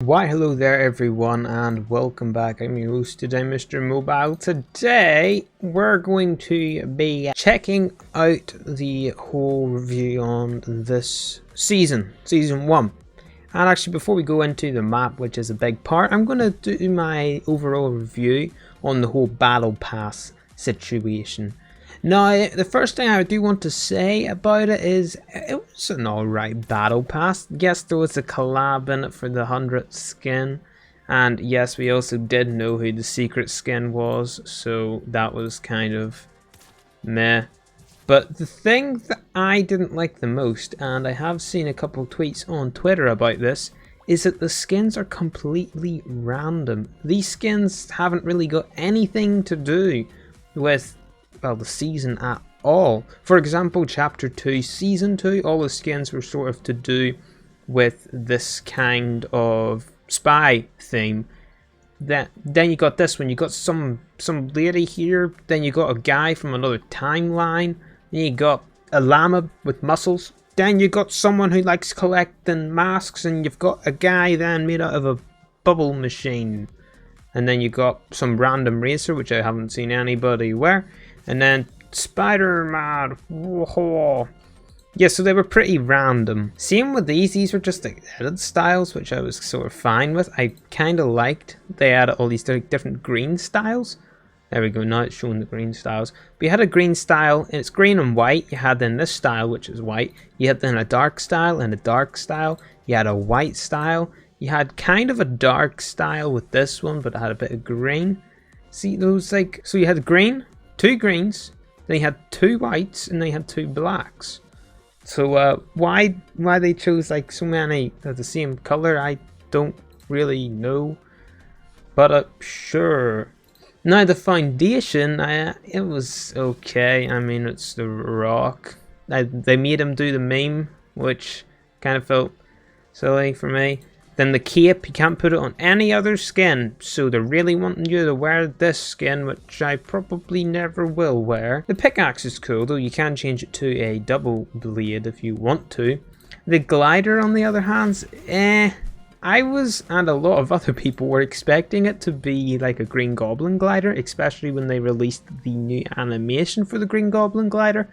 Why hello there everyone and welcome back. I'm your host today, Mr. Mobile. Today we're going to be checking out the whole review on this season 1. And actually before we go into the map, which is a big part, I'm going to do my overall review on the whole battle pass situation. Now, the first thing I do want to say about it is it was an alright battle pass. Yes, there was a collab in it for the 100th skin. And yes, we also did know who the secret skin was, so that was kind of meh. But the thing that I didn't like the most, and I have seen a couple tweets on Twitter about this, is that the skins are completely random. These skins haven't really got anything to do with the season at all. For example, chapter 2 season 2, all the skins were sort of to do with this kind of spy theme. Then you got this one, you got some lady here, then you got a guy from another timeline, then you got a llama with muscles, then you got someone who likes collecting masks, and you've got a guy then made out of a bubble machine. And then you got some random racer, which I haven't seen anybody wear. And then Spider-Man. Whoa. Yeah, so they were pretty random. Same with these were just like edit styles, which I was sort of fine with. I kind of liked they had all these different green styles. There we go, now it's showing the green styles. But you had a green style, and it's green and white. You had then this style, which is white. You had then a dark style and a dark style. You had a white style. You had kind of a dark style with this one, but it had a bit of green. See those like, so you had green, 2 greens, then you had 2 whites, and then you had 2 blacks. So why they chose like so many of the same color, I don't really know. But sure. Now the foundation, it was okay. I mean, it's the Rock. They made him do the meme, which kind of felt silly for me. Then the cape, you can't put it on any other skin, so they're really wanting you to wear this skin, which I probably never will wear. The pickaxe is cool, though you can change it to a double blade if you want to. The glider, on the other hand, I was, and a lot of other people were expecting it to be like a Green Goblin glider, especially when they released the new animation for the Green Goblin glider.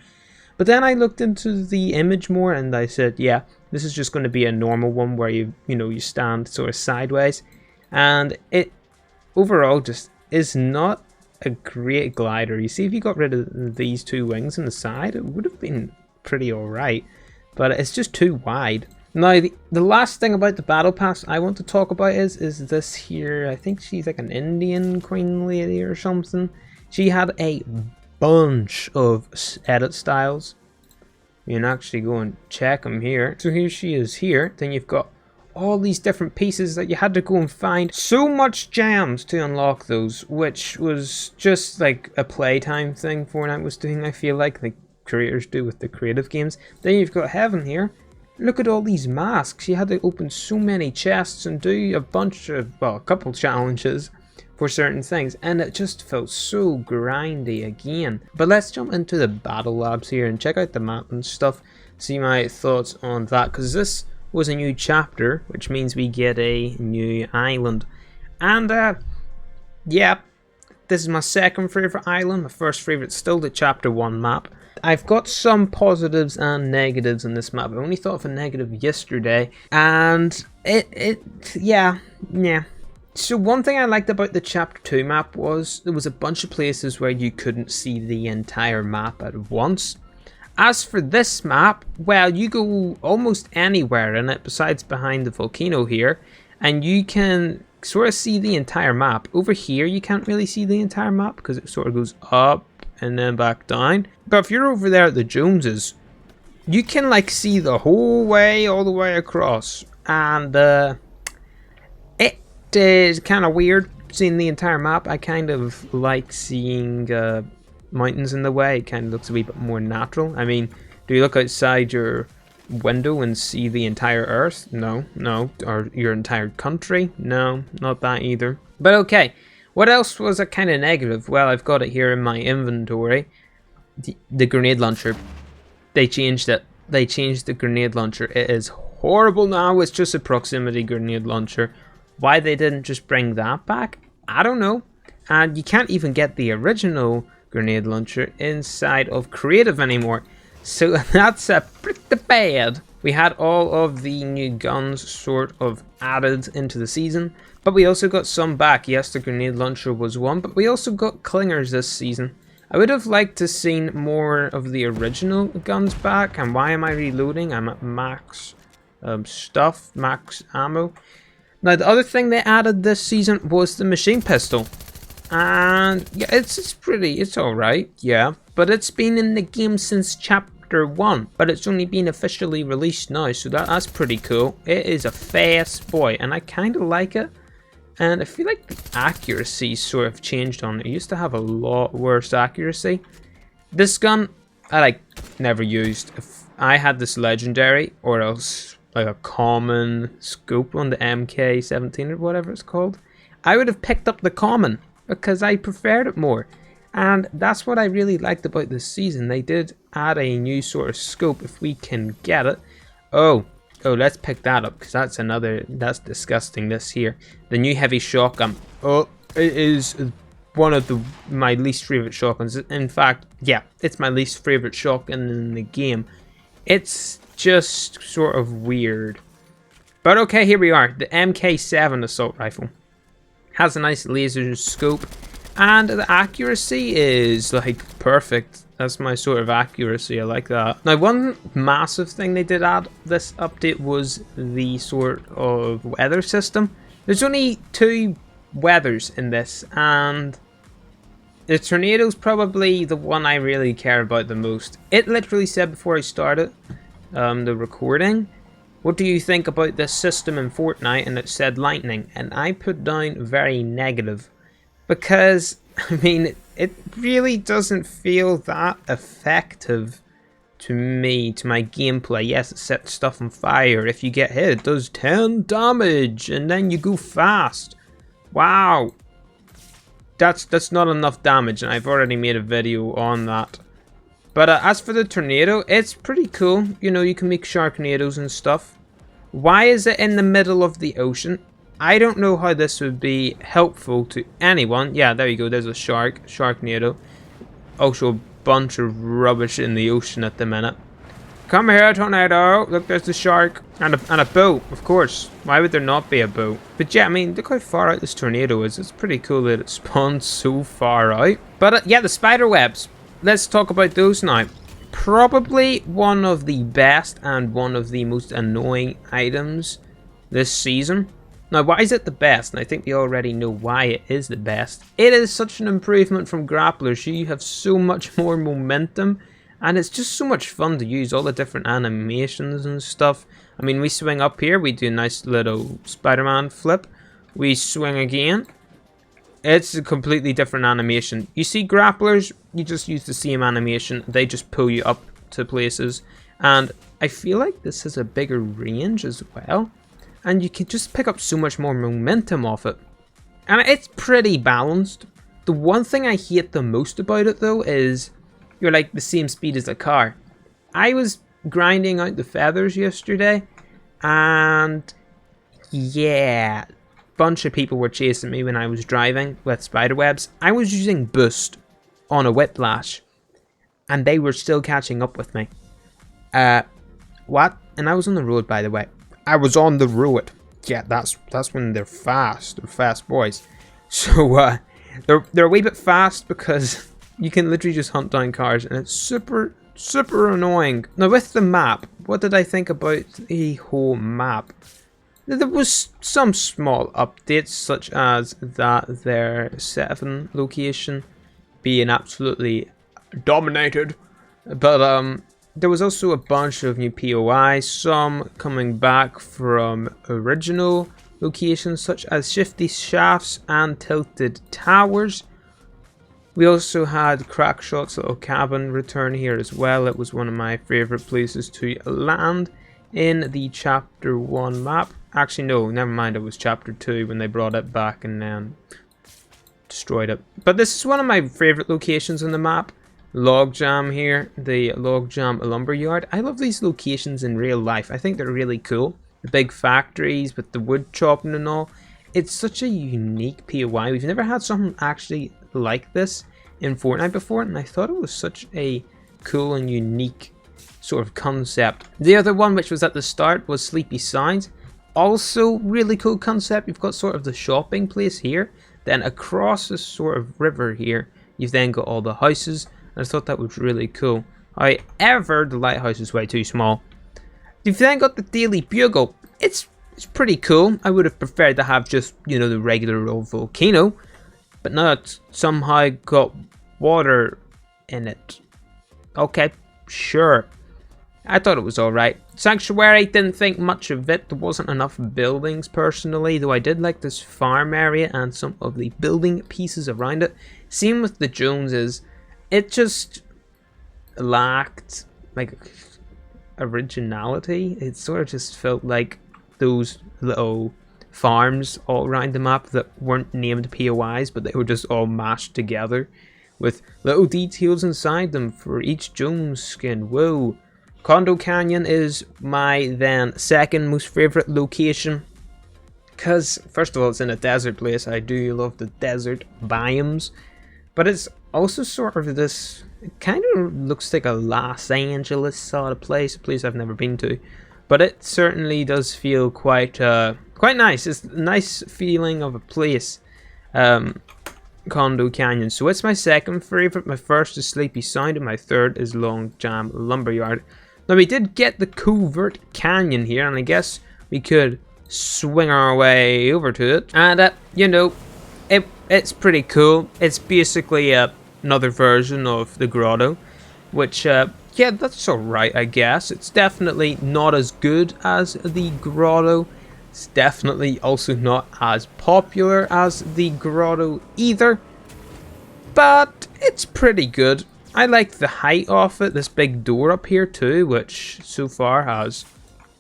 But then I looked into the image more and I said, yeah, this is just going to be a normal one where you stand sort of sideways. And it overall just is not a great glider. You see, if you got rid of these 2 wings on the side, it would have been pretty alright. But it's just too wide. Now, the last thing about the battle pass I want to talk about is this here. I think she's like an Indian queen lady or something. She had a bunch of edit styles. You can actually go and check them here. So here she is here. Then you've got all these different pieces that you had to go and find. So much gems to unlock those, which was just like a playtime thing Fortnite was doing, I feel like creators do with the creative games. Then you've got Heaven here. Look at all these masks. You had to open so many chests and do a bunch of, well, a couple challenges for certain things, and it just felt so grindy again. But let's jump into the battle labs here and check out the map and stuff, see my thoughts on that, because this was a new chapter, which means we get a new island. And yeah, this is my second favorite island. My first favorite is still the chapter 1 map. I've got some positives and negatives in this map. I only thought of a negative yesterday, and yeah. So one thing I liked about the chapter 2 map was there was a bunch of places where you couldn't see the entire map at once. As for this map, well, you go almost anywhere in it besides behind the volcano here, and you can sort of see the entire map. Over here you can't really see the entire map because it sort of goes up and then back down. But if you're over there at the Joneses, you can like see the whole way, all the way across, and it is kind of weird seeing the entire map. I kind of like seeing mountains in the way. It kind of looks a wee bit more natural. I mean, do you look outside your window and see the entire Earth? No. Or your entire country? No, not that either. But okay, what else was a kind of negative? Well, I've got it here in my inventory. The grenade launcher. They changed it. They changed the grenade launcher. It is horrible now. It's just a proximity grenade launcher. Why they didn't just bring that back, I don't know. And you can't even get the original grenade launcher inside of creative anymore. So that's pretty bad. We had all of the new guns sort of added into the season, but we also got some back. Yes, the grenade launcher was one, but we also got clingers this season. I would have liked to seen more of the original guns back. And why am I reloading? I'm at max stuff, max ammo. Now the other thing they added this season was the machine pistol. And yeah, it's alright, yeah. But it's been in the game since chapter 1. But it's only been officially released now, so that's pretty cool. It is a fast boy, and I kind of like it. And I feel like the accuracy sort of changed on it. It used to have a lot worse accuracy. This gun, I never used. If I had this legendary, or else like a common scope on the MK17 or whatever it's called, I would have picked up the common because I preferred it more. And that's what I really liked about this season. They did add a new sort of scope if we can get it. Oh, let's pick that up because that's disgusting. This here, the new heavy shotgun. Oh, it is one of my least favorite shotguns. In fact, yeah, it's my least favorite shotgun in the game. It's just sort of weird. But okay, here we are. The MK7 assault rifle has a nice laser scope, and the accuracy is like perfect. That's my sort of accuracy. I like that. Now, one massive thing they did add this update was the sort of weather system. There's only 2 weathers in this, and the tornado's probably the one I really care about the most. It literally said before I started the recording, what do you think about this system in Fortnite? And it said lightning, and I put down very negative because, I mean, it really doesn't feel that effective to me, to my gameplay. Yes, it sets stuff on fire. If you get hit, it does 10 damage, and then you go fast. Wow. That's not enough damage, and I've already made a video on that. But as for the tornado, it's pretty cool. You know, you can make sharknadoes and stuff. Why is it in the middle of the ocean? I don't know how this would be helpful to anyone. Yeah, there you go. There's a sharknado. Also, a bunch of rubbish in the ocean at the minute. Come here, tornado. Look, there's the shark. And a boat, of course. Why would there not be a boat? But yeah, I mean, look how far out this tornado is. It's pretty cool that it spawns so far out. But yeah, the spider webs. Let's talk about those now. Probably one of the best and one of the most annoying items this season. Now, why is it the best? And I think we already know why it is the best. It is such an improvement from grapplers. You have so much more momentum, and it's just so much fun to use all the different animations and stuff. I mean, we swing up here, we do a nice little Spider-Man flip. We swing again. It's a completely different animation. You see grapplers, you just use the same animation. They just pull you up to places. And I feel like this has a bigger range as well. And you can just pick up so much more momentum off it. And it's pretty balanced. The one thing I hate the most about it though is you're like the same speed as a car. I was grinding out the feathers yesterday, and yeah, bunch of people were chasing me when I was driving with spiderwebs. I was using boost on a whiplash, and they were still catching up with me. What? And I was on the road, by the way. I was on the road. Yeah, that's when they're fast. They're fast boys. So they're a wee bit fast because you can literally just hunt down cars, and it's super annoying. Now with the map, what did I think about the whole map? There was some small updates, such as that their 7 location being absolutely dominated, but there was also a bunch of new POIs, some coming back from original locations such as Shifty Shafts and Tilted Towers. We also had Crackshot's little cabin return here as well. It was one of my favourite places to land in the Chapter 1 map. Actually, no, never mind, it was Chapter 2 when they brought it back and then destroyed it. But this is one of my favourite locations on the map. Logjam here, the Logjam Lumberyard. I love these locations in real life. I think they're really cool. The big factories with the wood chopping and all. it's such a unique POI. We've never had something actually like this in Fortnite before, and I thought it was such a cool and unique sort of concept. The other one, which was at the start, was Sleepy Signs. Also really cool concept. You've got sort of the shopping place here, then across this sort of river here you've then got all the houses, and I thought that was really cool. However, the lighthouse is way too small. You've then got the Daily Bugle. It's pretty cool. I would have preferred to have just, you know, the regular old volcano, but now it's somehow got water in it. Okay, sure. I thought it was alright. Sanctuary, didn't think much of it. There wasn't enough buildings personally, though I did like this farm area and some of the building pieces around it. Same with the Joneses. It just lacked like originality. It sort of just felt like those little farms all around the map that weren't named POIs, but they were just all mashed together with little details inside them for each Jones skin. Whoa. Condo Canyon is my then second most favorite location, because first of all it's in a desert place. I do love the desert biomes, but it's also sort of this, it kind of looks like a Los Angeles sort of place, a place I've never been to, but it certainly does feel quite nice. It's a nice feeling of a place. Condo Canyon. So it's my second favorite. My first is Sleepy Sound, and my third is Long Jam Lumberyard. Now we did get the Covert Canyon here, and I guess we could swing our way over to it. And you know, it's pretty cool. It's basically another version of the Grotto, which yeah, that's alright, I guess. It's definitely not as good as the Grotto. It's definitely also not as popular as the Grotto either, but it's pretty good. I like the height of it, this big door up here too, which so far has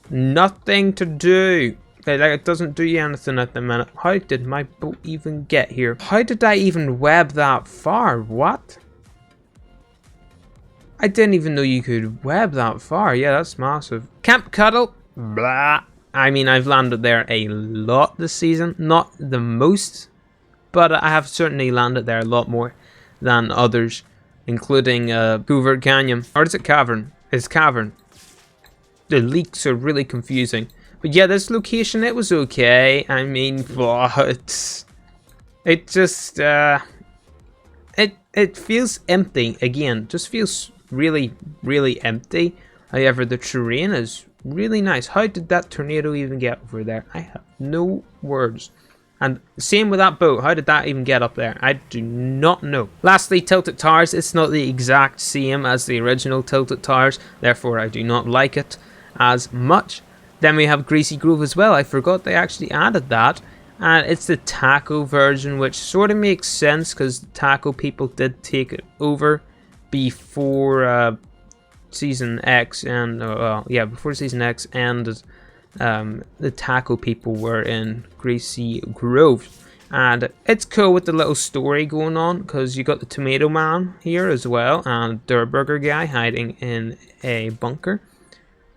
nothing to do. Like, it doesn't do anything at the minute. How did my boat even get here? How did I even web that far? What? I didn't even know you could web that far. Yeah, that's massive. Camp Cuddle. Blah. I mean, I've landed there a lot this season. Not the most, but I have certainly landed there a lot more than others, including Covert Canyon. Or is it Cavern? It's Cavern. The leaks are really confusing. But yeah, this location, it was okay. I mean, it just, it feels empty again. Just feels really, really empty. However, the terrain is really nice. How did that tornado even get over there? I have no words. And same with that boat. How did that even get up there? I do not know. Lastly, Tilted Towers. It's not the exact same as the original Tilted Towers. Therefore, I do not like it as much. Then we have Greasy Grove as well. I forgot they actually added that. And it's the taco version, which sort of makes sense because the taco people did take it over before Season X. And, yeah, before Season X ended. The taco people were in Greasy Grove, and it's cool with the little story going on because you got the Tomato Man here as well, and Dirt Burger guy hiding in a bunker.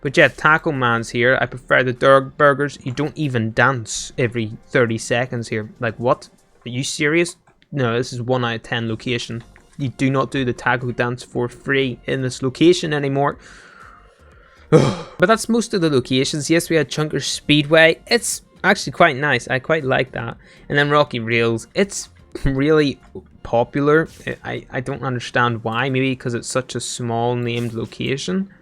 But yeah, Taco Man's here. I prefer the Dirt Burgers. You don't even dance every 30 seconds here. Like, what? Are you serious? No, this is 1 out of 10 location. You do not do the taco dance for free in this location anymore. But that's most of the locations. Yes, we had Chunker Speedway. It's actually quite nice. I quite like that. And then Rocky Rails. It's really popular. I don't understand why. Maybe because it's such a small named location.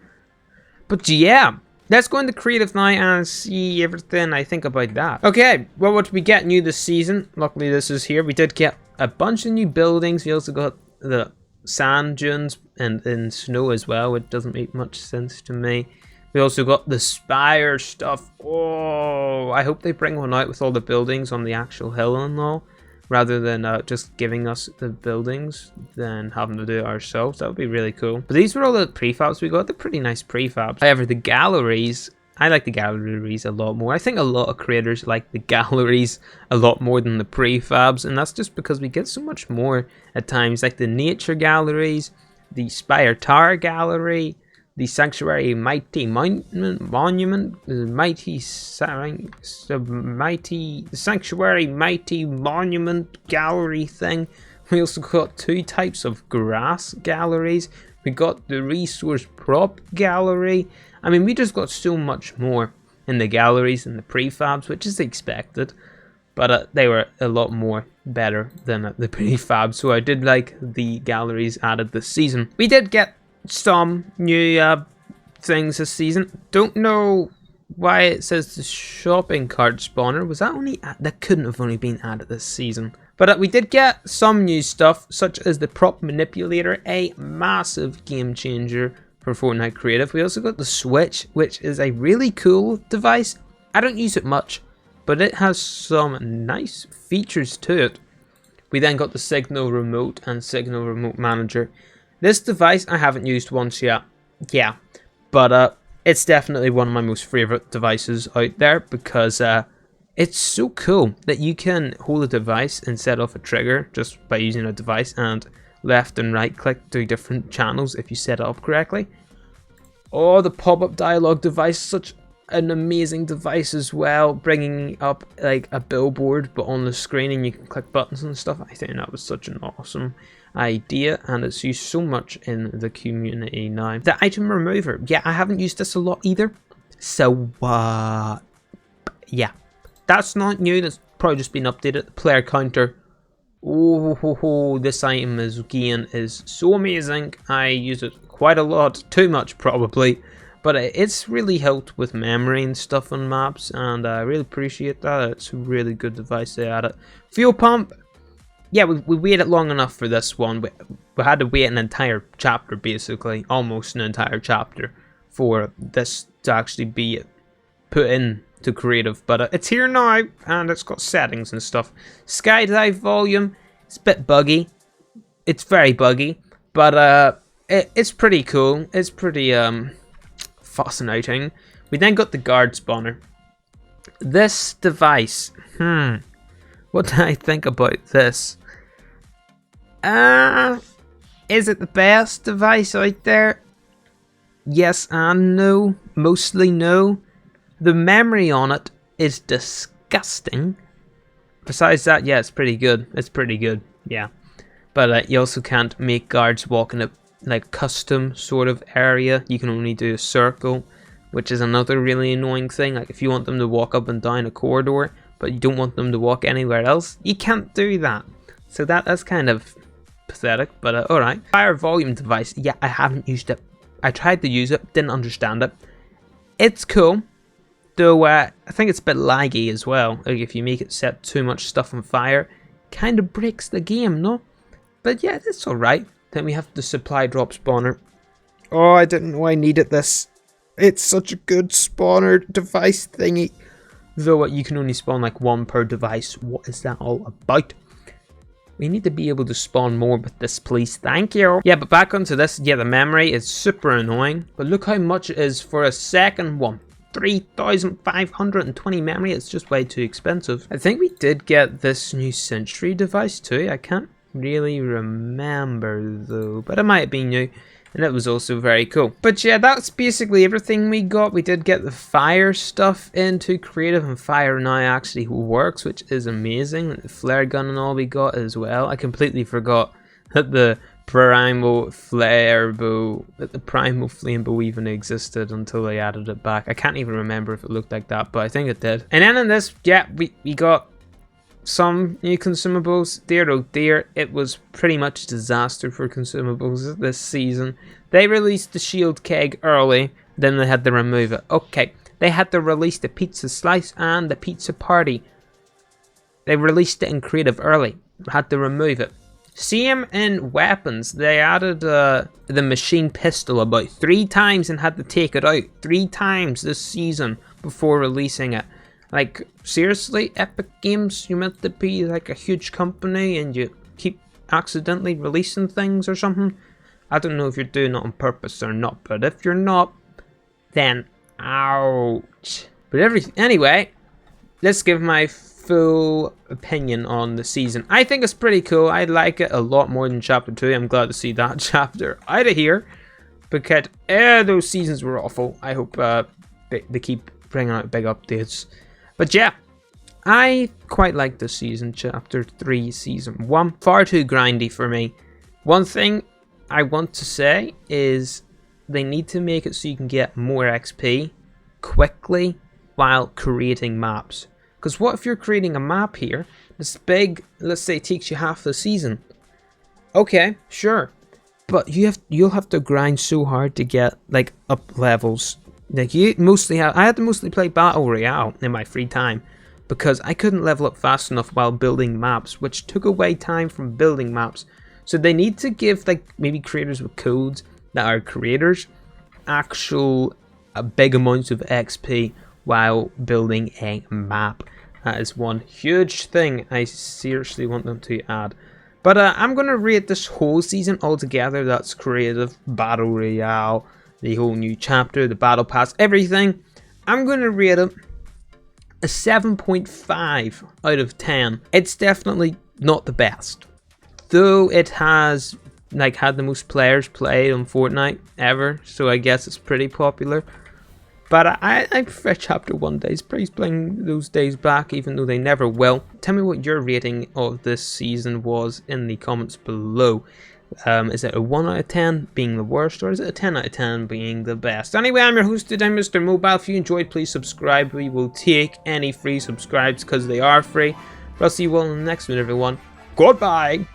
But yeah, let's go into creative now and see everything I think about that. Okay, well, what we get new this season? Luckily this is here. We did get a bunch of new buildings. We also got the sand dunes and in snow as well, which doesn't make much sense to me. We also got the spire stuff. Oh, I hope they bring one out with all the buildings on the actual hill and all, rather than just giving us the buildings, then having to do it ourselves. That would be really cool. But these were all the prefabs we got. They're pretty nice prefabs. However, the galleries, I like the galleries a lot more. I think a lot of creators like the galleries a lot more than the prefabs, and that's just because we get so much more at times, like the nature galleries, the Spire Tower gallery, the Sanctuary Mighty Monument, the Sanctuary Mighty Monument Gallery thing. We also got 2 types of grass galleries. We got the Resource Prop Gallery. I mean, we just got so much more in the galleries and the prefabs, which is expected. But they were a lot more better than the prefab, so I did like the galleries added this season. We did get some new things this season. Don't know why it says the shopping cart spawner. Was that only that couldn't have only been added this season? But we did get some new stuff, such as the prop manipulator, a massive game changer for Fortnite Creative. We also got the Switch, which is a really cool device. I don't use it much, but it has some nice features to it. We then got the Signal Remote and Signal Remote Manager. This device I haven't used once yet. Yeah, but it's definitely one of my most favorite devices out there because it's so cool that you can hold a device and set off a trigger just by using a device, and left and right click to different channels if you set it up correctly. Oh, the pop-up dialogue device, such an amazing device as well, bringing up like a billboard but on the screen and you can click buttons and stuff. I think that was such an awesome idea, and it's used so much in the community now. The item remover, yeah, I haven't used this a lot either, so yeah, that's not new. That's probably just been updated. The player counter, this item again is so amazing. I use it quite a lot, too much probably, but it's really helped with memory and stuff on maps, and I really appreciate that. It's a really good device they added. Fuel pump, yeah, we waited long enough for this one. We had to wait an entire chapter, basically, almost an entire chapter, for this to actually be put in to creative. But it's here now, and it's got settings and stuff. Skydive volume, it's a bit buggy. It's very buggy, but it's pretty cool. It's pretty fascinating. We then got the guard spawner. This device, what do I think about this? Is it the best device out there? Yes and no. Mostly no. The memory on it is disgusting. Besides that, yeah, it's pretty good. It's pretty good, yeah. But you also can't make guards walk in a like custom sort of area. You can only do a circle, which is another really annoying thing. Like if you want them to walk up and down a corridor, but you don't want them to walk anywhere else, you can't do that. So that's kind of pathetic, but alright. Fire volume device, yeah, I haven't used it. I tried to use it, didn't understand it. It's cool, though I think it's a bit laggy as well. Like if you make it set too much stuff on fire, kind of breaks the game, no? But yeah, it's alright. Then we have the supply drop spawner. Oh, I didn't know I needed this. It's such a good spawner device thingy. Though you can only spawn like one per device. What is that all about? We need to be able to spawn more with this, please. Thank you. Yeah, but back onto this. Yeah, the memory is super annoying. But look how much it is for a second one. 3,520 memory. It's just way too expensive. I think we did get this new Sentry device too. I can't really remember though, but it might have been new, and it was also very cool. But yeah, that's basically everything we got. We did get the fire stuff into creative, and fire now actually works, which is amazing. The flare gun and all we got as well. I completely forgot that the primal flare bow, that the primal flame bow even existed until they added it back. I can't even remember if it looked like that, but I think it did. And then in this, yeah, we got some new consumables. Dear oh dear, it was pretty much a disaster for consumables this season. They released the shield keg early, then they had to remove it. Okay, they had to release the pizza slice and the pizza party. They released it in creative early, had to remove it. Same in weapons. They added the machine pistol about 3 times and had to take it out 3 times this season before releasing it. Like, seriously, Epic Games, you meant to be like a huge company and you keep accidentally releasing things or something? I don't know if you're doing it on purpose or not, but if you're not, then ouch. But anyway, let's give my full opinion on the season. I think it's pretty cool. I like it a lot more than chapter 2. I'm glad to see that chapter out of here. because those seasons were awful. I hope they keep bringing out big updates. But yeah, I quite like this season, Chapter 3, Season 1. Far too grindy for me. One thing I want to say is they need to make it so you can get more XP quickly while creating maps. Because what if you're creating a map here that's big, let's say it takes you half the season? Okay, sure. But you'll have to grind so hard to get like up levels. Like I had to mostly play Battle Royale in my free time because I couldn't level up fast enough while building maps, which took away time from building maps. So they need to give like maybe creators with codes that are creators actual big amounts of XP while building a map. That is one huge thing I seriously want them to add. But I'm going to rate this whole season altogether. That's creative, Battle Royale, the whole new chapter, the Battle Pass, everything. I'm going to rate it a 7.5 out of 10. It's definitely not the best. Though it has like had the most players played on Fortnite ever. So I guess it's pretty popular. But I prefer Chapter 1 days. Please bring those days back, even though they never will. Tell me what your rating of this season was in the comments below. Is it a 1 out of 10 being the worst, or is it a 10 out of 10 being the best? Anyway, I'm your host today, Mr. Mobile. If you enjoyed, please subscribe. We will take any free subscribes because they are free. But I'll see you all in the next one, everyone. Goodbye!